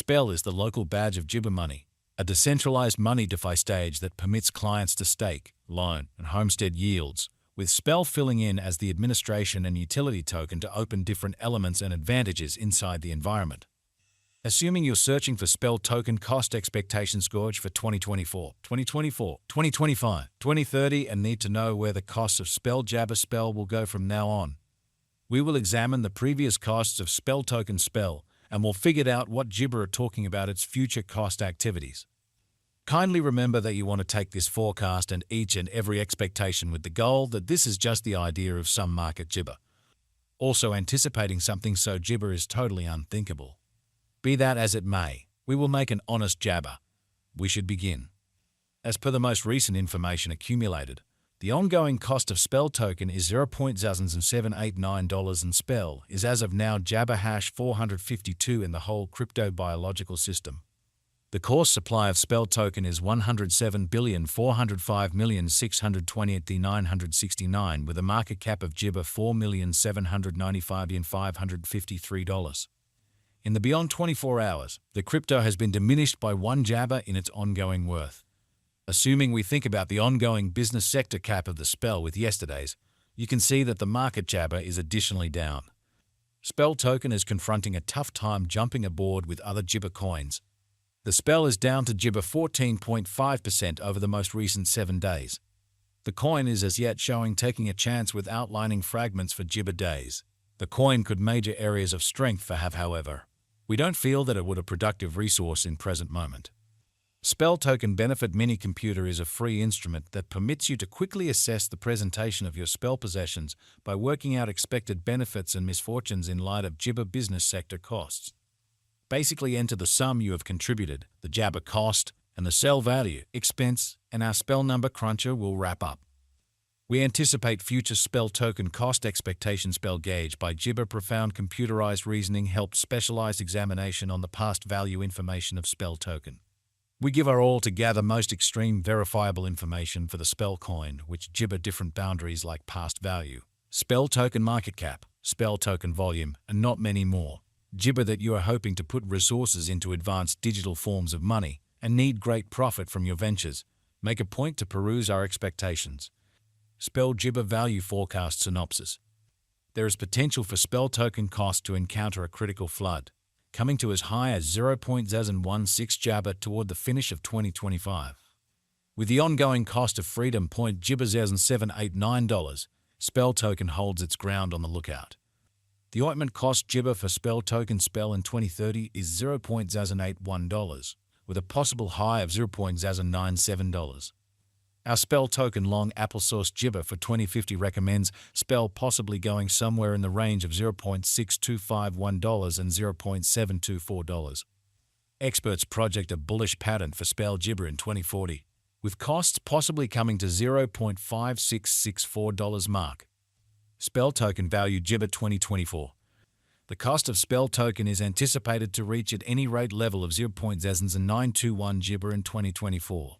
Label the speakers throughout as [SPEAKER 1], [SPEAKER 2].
[SPEAKER 1] Spell is the local badge of Jibber Money, a decentralized money DeFi stage that permits clients to stake, loan, and homestead yields, with Spell filling in as the administration and utility token to open different elements and advantages inside the environment. Assuming you're searching for Spell token cost expectation scourge for 2024, 2025, 2030 and need to know where the costs of Spell will go from now on, we will examine the previous costs of Spell token Spell and we'll figure out what Jibber are talking about its future cost activities. Kindly remember that you want to take this forecast and each and every expectation with the goal that this is just the idea of some market Jibber. Also anticipating something so Jibber is totally unthinkable. Be that as it may, we will make an honest jabber. We should begin. As per the most recent information accumulated, the ongoing cost of Spell token is $0.0789 and Spell is as of now Jabber hash 452 in the whole crypto biological system. The core supply of Spell token is 107,405,628,969 with a market cap of Jibber $4,795,553. In the beyond 24 hours, the crypto has been diminished by 1 Jabber in its ongoing worth. Assuming we think about the ongoing business sector cap of the Spell with yesterday's, you can see that the market Jabber is additionally down. Spell token is confronting a tough time jumping aboard with other Jibber coins. The Spell is down to Jibber 14.5% over the most recent 7 days. The coin is as yet showing taking a chance with outlining fragments for Jibber days. The coin could major areas of strength for have, however. We don't feel that it would a productive resource in present moment. Spell token Benefit Mini Computer is a free instrument that permits you to quickly assess the presentation of your Spell possessions by working out expected benefits and misfortunes in light of Jibber business sector costs. Basically enter the sum you have contributed, the Jabber cost, and the sell value, expense, and our Spell number cruncher will wrap up. We anticipate future Spell token cost expectation Spell gauge by Jibber profound computerized reasoning helped specialized examination on the past value information of Spell token. We give our all to gather most extreme verifiable information for the Spell coin, which Jibber different boundaries like past value, Spell token market cap, Spell token volume, and not many more. Jibber that you are hoping to put resources into advanced digital forms of money and need great profit from your ventures. Make a point to peruse our expectations. Spell Jibber value forecast synopsis. There is potential for Spell token cost to encounter a critical flood, coming to as high as 0.016 Jabber toward the finish of 2025. With the ongoing cost of freedom point Jibber $0.0789, Spell token holds its ground on the lookout. The ointment cost Jibber for Spell token Spell in 2030 is $0.081, with a possible high of $0.097. Our Spell token long applesauce Jibber for 2050 recommends Spell possibly going somewhere in the range of $0.6251 and $0.724. Experts project a bullish pattern for Spell Jibber in 2040, with costs possibly coming to $0.5664 mark. Spell token value Jibber 2024. The cost of Spell token is anticipated to reach at any rate level of 0.0921 Jibber in 2024.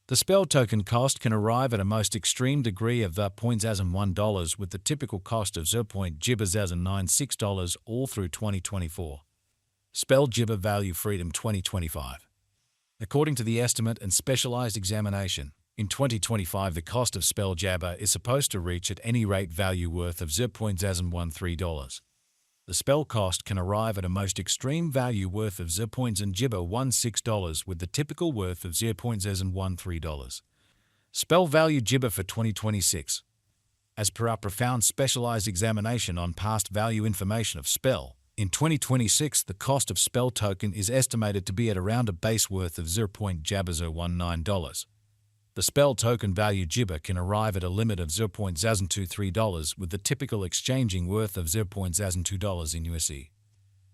[SPEAKER 1] The Spell token cost can arrive at a most extreme degree of $0.01 with the typical cost of $0.96 all through 2024. Spell Jibber value freedom 2025. According to the estimate and specialized examination, in 2025 the cost of Spell Jabber is supposed to reach at any rate value worth of $0.013. The Spell cost can arrive at a most extreme value worth of $0.16 with the typical worth of $0.013. Spell value Jibber for 2026. As per our profound specialized examination on past value information of Spell, in 2026 the cost of Spell token is estimated to be at around a base worth of $0.019. The Spell token value Jibber can arrive at a limit of $0.023 with the typical exchanging worth of $0.02 in USD.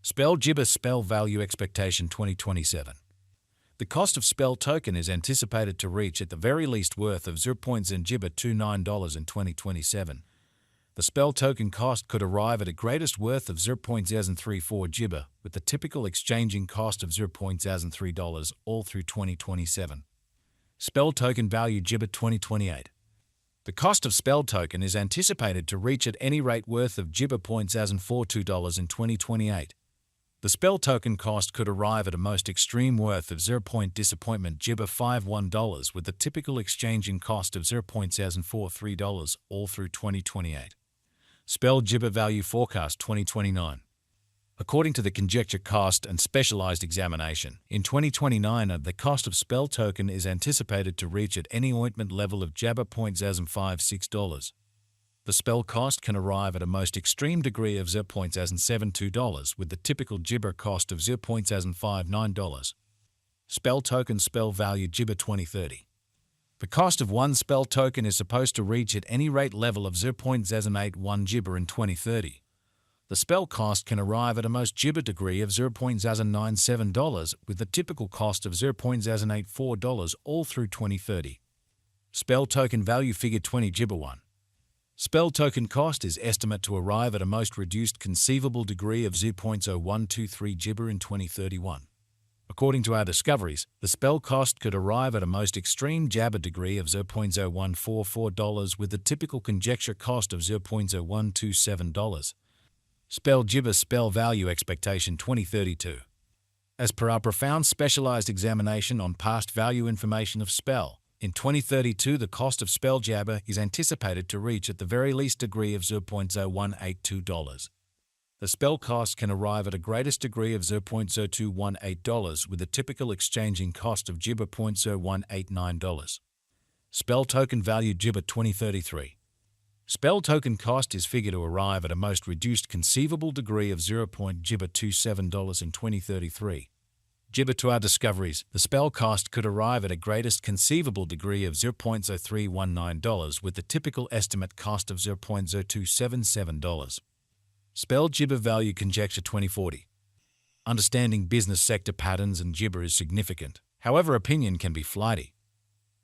[SPEAKER 1] Spell Jibber Spell value expectation 2027. The cost of Spell token is anticipated to reach at the very least worth of $0.029 in 2027. The Spell token cost could arrive at a greatest worth of $0.034 Jibber with the typical exchanging cost of $0.03 all through 2027. Spell token value Jibber 2028. The cost of Spell token is anticipated to reach at any rate worth of Jibber $0.042 in 2028. The spell token cost could arrive at a most extreme worth of 0. Disappointment Gibber $51 with the typical exchanging cost of $0.043 all through 2028. Spell Gibber Value Forecast 2029. According to the conjecture cost and specialized examination, in 2029 the cost of spell token is anticipated to reach at any ointment level of Jabber $0.056. The spell cost can arrive at a most extreme degree of $0.072 with the typical Gibber cost of $0.059. Spell token spell value Gibber 2030. The cost of one spell token is supposed to reach at any rate level of 0.081 Gibber in 2030. The spell cost can arrive at a most Gibber degree of $0.097 with the typical cost of $0.084 all through 2030. Spell token value figure 20 Gibber 1. Spell token cost is estimate to arrive at a most reduced conceivable degree of 0.0123 Gibber in 2031. According to our discoveries, the spell cost could arrive at a most extreme Jabber degree of $0.0144 with the typical conjecture cost of $0.0127. Spell Gibber spell value expectation 2032. As per our profound specialized examination on past value information of spell, in 2032 the cost of spell Jabber is anticipated to reach at the very least degree of $0.0182. The spell cost can arrive at a greatest degree of $0.0218 with a typical exchanging cost of Gibber $0.0189. Spell token value Gibber 2033. Spell token cost is figured to arrive at a most reduced conceivable degree of $0.27 in 2033. Gibber to our discoveries, the spell cost could arrive at a greatest conceivable degree of $0.0319 with the typical estimate cost of $0.0277. Spell Gibber value conjecture 2040. Understanding business sector patterns and Gibber is significant. However, opinion can be flighty.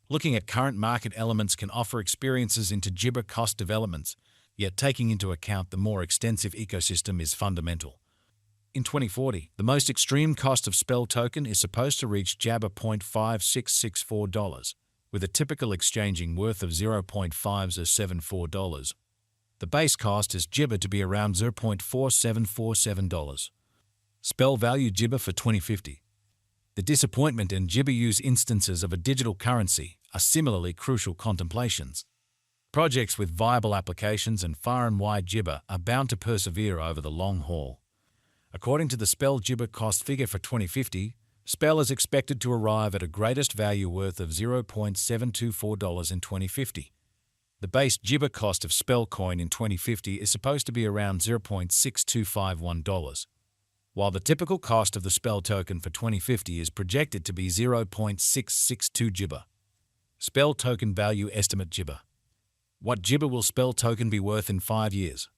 [SPEAKER 1] Looking at current market elements can offer experiences into Gibber cost developments, yet taking into account the more extensive ecosystem is fundamental. In 2040, the most extreme cost of spell token is supposed to reach Jabber $0.5664, with a typical exchanging worth of $0.5074. The base cost is Gibber to be around $0.4747. Spell value Gibber for 2050. The disappointment and Gibber use instances of a digital currency are similarly crucial contemplations. Projects with viable applications and far and wide Gibber are bound to persevere over the long haul. According to the Spell Gibber cost figure for 2050, Spell is expected to arrive at a greatest value worth of $0.724 in 2050. The base Gibber cost of Spell coin in 2050 is supposed to be around $0.6251, while the typical cost of the Spell token for 2050 is projected to be $0.662 Gibber. Spell token value estimate Gibber. What Gibber will Spell token be worth in 5 years?